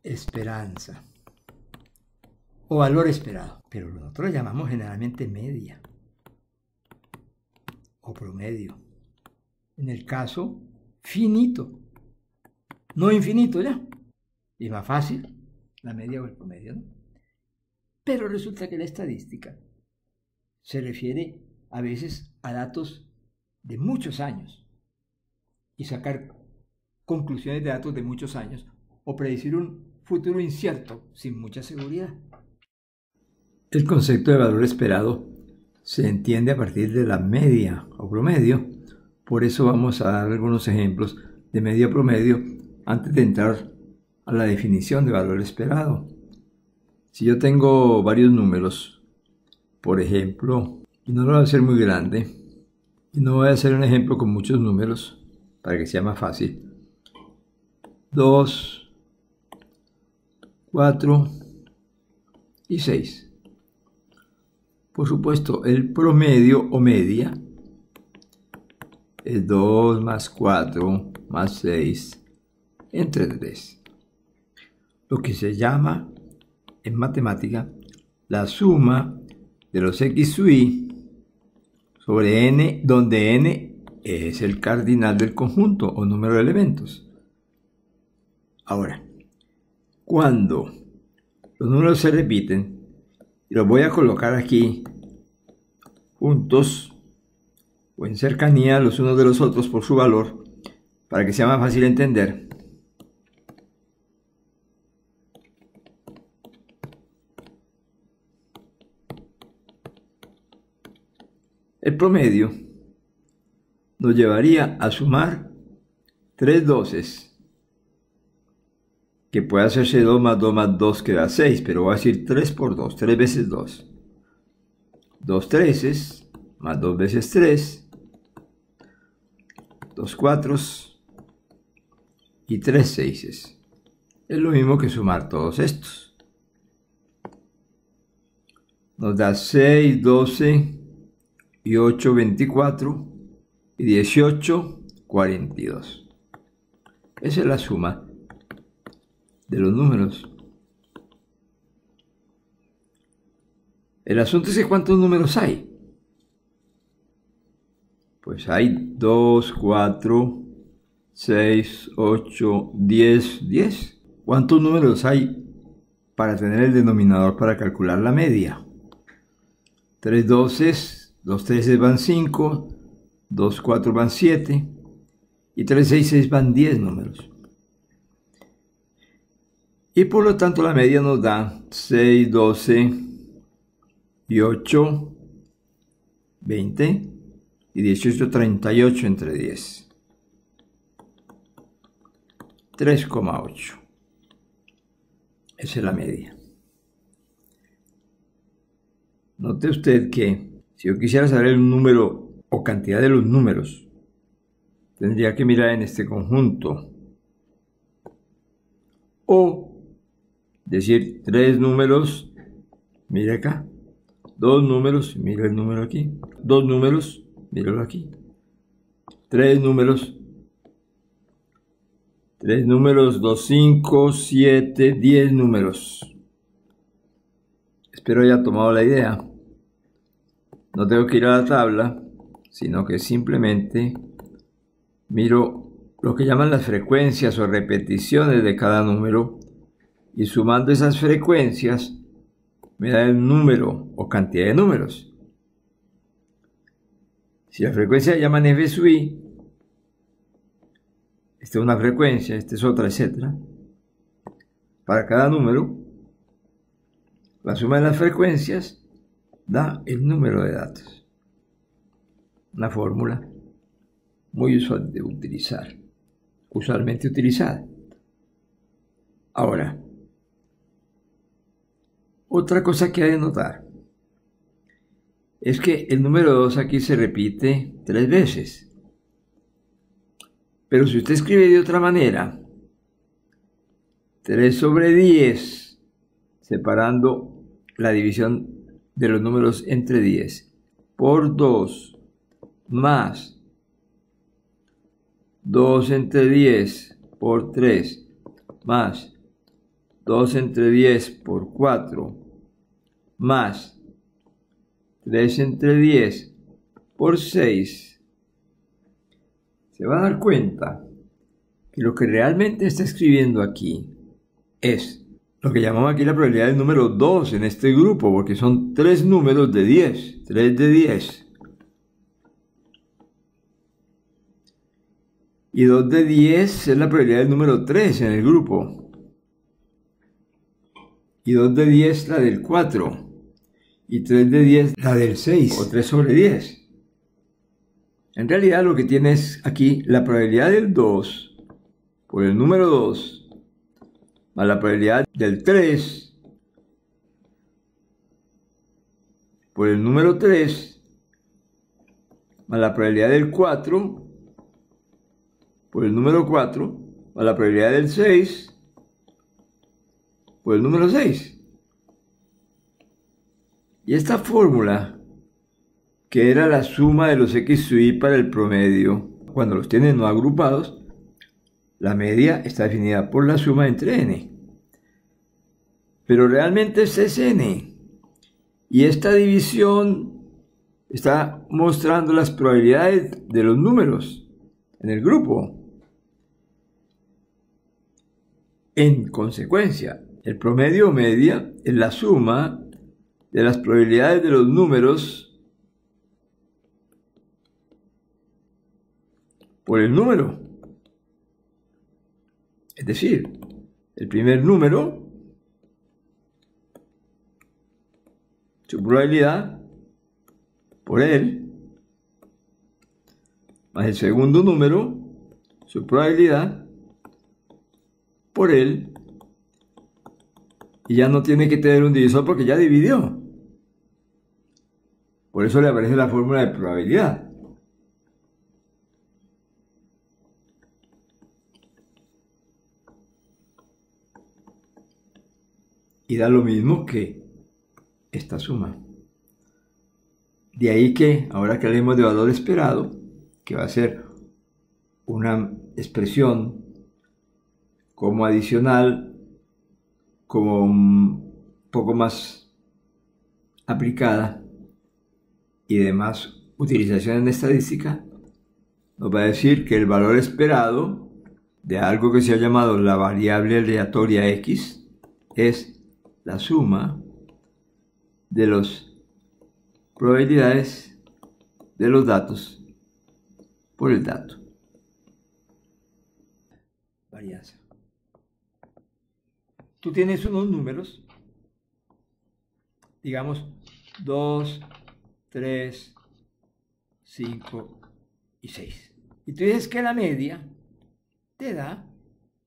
esperanza o valor esperado, pero nosotros lo llamamos generalmente media o promedio. En el caso finito, no infinito ya, y más fácil, la media o el promedio, ¿no? Pero resulta que la estadística se refiere a veces a datos de muchos años y sacar conclusiones de datos de muchos años o predecir un futuro incierto sin mucha seguridad. El concepto de valor esperado se entiende a partir de la media o promedio. Por eso vamos a dar algunos ejemplos de media o promedio antes de entrar a la definición de valor esperado. Si yo tengo varios números, por ejemplo, y no lo voy a hacer muy grande, y no voy a hacer un ejemplo con muchos números para que sea más fácil. 2, 4 y 6. Por supuesto, el promedio o media es 2 más 4 más 6 entre 3. Lo que se llama en matemática la suma de los x sub i sobre n, donde n es el cardinal del conjunto o número de elementos. Ahora, cuando los números se repiten, y los voy a colocar aquí juntos o en cercanía los unos de los otros por su valor, para que sea más fácil entender. El promedio nos llevaría a sumar 3 doces, que puede hacerse 2 más 2 más 2 que da 6, pero voy a decir 3 por 2, 3 veces 2. 2 treces más 2 veces 3, 2 cuatros y 3 seises. Es lo mismo que sumar todos estos. Nos da 6, 12 y 8, 24 y 18, 42. Esa es la suma de los números. El asunto es que ¿cuántos números hay? Pues hay 2, 4, 6, 8, 10, 10. ¿Cuántos números hay para tener el denominador para calcular la media? 3 doces, 2 treces van 5, 2 cuatro van 7 y 3 seises van 10 números. Y por lo tanto la media nos da 6, 12 y 8, 20 y 18, 38 entre 10. 3,8. Esa es la media. Note usted que si yo quisiera saber el número o cantidad de los números, tendría que mirar en este conjunto. O decir 3 números, mire acá. 2 números, mira el número aquí. 2 números, míralo aquí. 3 números. 3 números, 2, 5, 7, 10 números. Espero haya tomado la idea. No tengo que ir a la tabla, sino que simplemente miro lo que llaman las frecuencias o repeticiones de cada número y sumando esas frecuencias me da el número o cantidad de números. Si la frecuencia la llaman f sub i, esta es una frecuencia, esta es otra, etc. Para cada número, la suma de las frecuencias da el número de datos. Una fórmula muy usual de utilizar, usualmente utilizada. Ahora, otra cosa que hay que notar es que el número 2 aquí se repite 3 veces. Pero si usted escribe de otra manera, 3 sobre 10, separando la división de los números entre 10, por 2, más 2 entre 10 por 3, más 2 entre 10 por 4 más 3 entre 10 por 6, se va a dar cuenta que lo que realmente está escribiendo aquí es lo que llamamos aquí la probabilidad del número 2 en este grupo, porque son 3 números de 10, 3 de 10. Y 2 de 10 es la probabilidad del número 3 en el grupo. Y 2 de 10 la del 4. Y 3 de 10 la del 6, o 3 sobre 10. En realidad lo que tienes aquí, la probabilidad del 2 por el número 2 más la probabilidad del 3 por el número 3 más la probabilidad del 4 por el número 4 más la probabilidad del 6 por el número 6. Y esta fórmula, que era la suma de los x sub i para el promedio, cuando los tienes no agrupados, la media está definida por la suma entre n. Pero realmente este es n. Y esta división está mostrando las probabilidades de los números en el grupo. En consecuencia, el promedio o media es la suma de las probabilidades de los números por el número. Es decir, el primer número, su probabilidad por él, más el segundo número, su probabilidad por él, y ya no tiene que tener un divisor porque ya dividió. Por eso le aparece la fórmula de probabilidad. Y da lo mismo que esta suma. De ahí que, ahora que hablemos de valor esperado, que va a ser una expresión como adicional, como un poco más aplicada y de más utilización en estadística, nos va a decir que el valor esperado de algo que se ha llamado la variable aleatoria x es la suma de las probabilidades de los datos por el dato. Varianza. Tú tienes unos números, digamos 2, 3, 5 y 6. Y tú dices que la media te da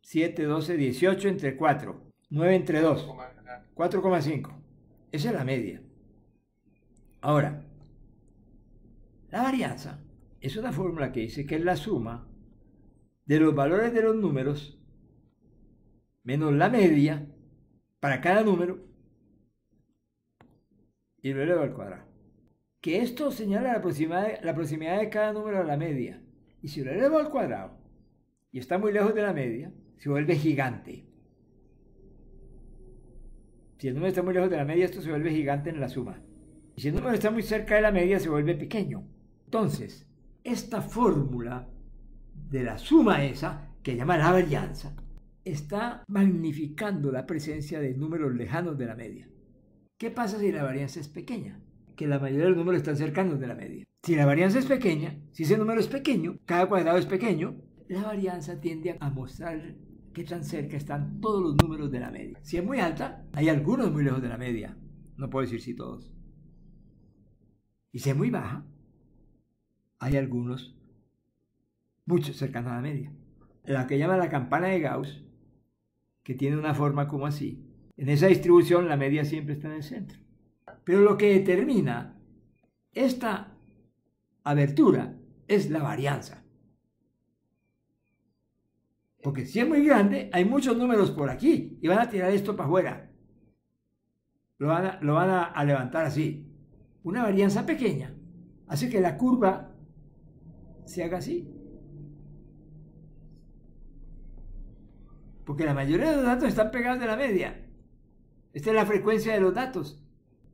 7, 12, 18 entre 4, 9 entre 2. 4,5. Esa es la media. Ahora, la varianza es una fórmula que dice que es la suma de los valores de los números menos la media para cada número y lo elevo al cuadrado. Que esto señala la proximidad de cada número a la media. Y si lo elevo al cuadrado y está muy lejos de la media, se vuelve gigante. Si el número está muy lejos de la media, esto se vuelve gigante en la suma. Y si el número está muy cerca de la media, se vuelve pequeño. Entonces, esta fórmula de la suma esa, que llama la varianza, está magnificando la presencia de números lejanos de la media. ¿Qué pasa si la varianza es pequeña? Que la mayoría de los números están cercanos de la media. Si la varianza es pequeña, si ese número es pequeño, cada cuadrado es pequeño, la varianza tiende a mostrar qué tan cerca están todos los números de la media. Si es muy alta, hay algunos muy lejos de la media. No puedo decir si todos. Y si es muy baja, hay algunos mucho cercanos a la media. La que llama la campana de Gauss, que tiene una forma como así. En esa distribución la media siempre está en el centro. Pero lo que determina esta abertura es la varianza. Porque si es muy grande, hay muchos números por aquí y van a tirar esto para afuera. Lo van a levantar así. Una varianza pequeña hace que la curva se haga así. porque la mayoría de los datos están pegados de la media. Esta es la frecuencia de los datos.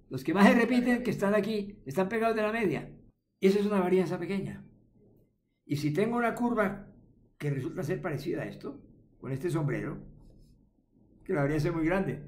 Los que más se repiten, que están aquí, están pegados de la media. Y eso es una varianza pequeña. Y si tengo una curva que resulta ser parecida a esto, con este sombrero, que la varianza es muy grande,